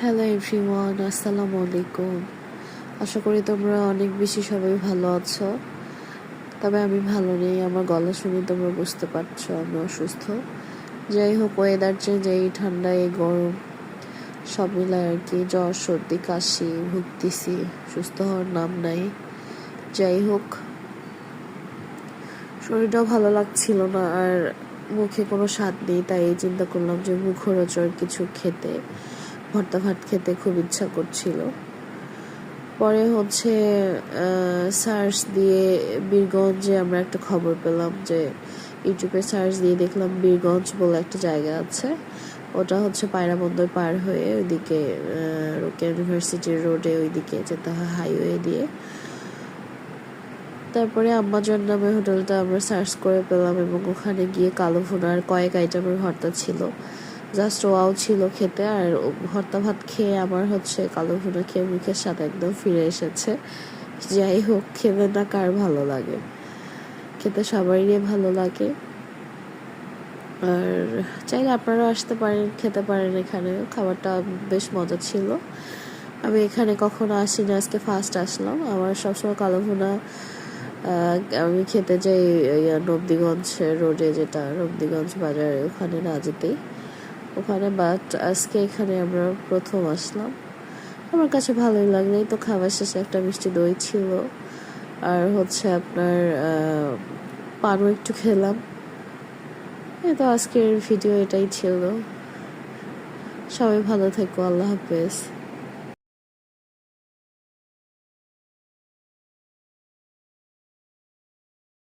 Hello everyone, আসসালামু আলাইকুম। আশা করি তোমরা অনেক বেশি সবাই ভালো আছো। তবে আমি ভালো নেই, আমার গলা শুনে তোমরা বুঝতে পারছো আমি অসুস্থ। যাই হোক, ওয়েদার চেঞ্জ, এই ঠান্ডা এই গরম সব মিলায় আর কি, জ্বর সর্দি কাশি ভুগতেছি, সুস্থ হওয়ার নাম নাই। যাই হোক, শরীরটাও ভালো লাগছিল না, আর মুখে কোনো স্বাদ নেই, তাই চিন্তা করলাম যে মুখরোচক কিছু খেতে, ভর্তা ভাত খেতে খুব ইচ্ছা করছিল। পরে হচ্ছে সার্চ দিয়ে বীরগঞ্জে আমরা একটা খবর পেলাম যে ইউটিউবে সার্চ দিয়ে দেখলাম বীরগঞ্জ বলে একটা জায়গা আছে। ওটা হচ্ছে পায়রা বন্দর পার হয়ে ওইদিকে রোকেয়া ইউনিভার্সিটির রোডে ওইদিকে যেতে হয় হাইওয়ে দিয়ে। তারপরে আম্মাজান নামে হোটেলটা আমরা সার্চ করে পেলাম এবং ওখানে গিয়ে কালো ভুনার কয়েক আইটেমের ভর্তা ছিল, জাস্ট ওয়াও ছিল খেতে। আর ভর্তা ভাত খেয়ে আমার হচ্ছে কালো ভুনা খেয়ে মুখের স্বাদ একদম ফিরে এসেছে। যাই হোক, খেতে না কার ভালো লাগে, খেতে সবারই ভালো লাগে। আর চাইলে আপনারাও আসতে পারেন, খেতে পারেন, এখানে খাবারটা বেশ মজা ছিল। আমি এখানে কখনো আসিনি, আজকে ফার্স্ট আসলাম। আমার সবসময় কালো ভুনা আমি খেতে যাই নবদিগঞ্জ রোডে, যেটা নবদিগঞ্জ বাজারে, ওখানে না যেতেই ওখানে, বাট আজকে এখানে আমরা প্রথম আসলাম। আমার কাছে ভালোই লাগলো। তো খাবার শেষে একটা মিষ্টি দই ছিল, আর হচ্ছে আপনার পানও একটু খেলাম। এই তো আজকের ভিডিও এটাই ছিল। সবাই ভালো থেকো, আল্লাহ হাফেজ।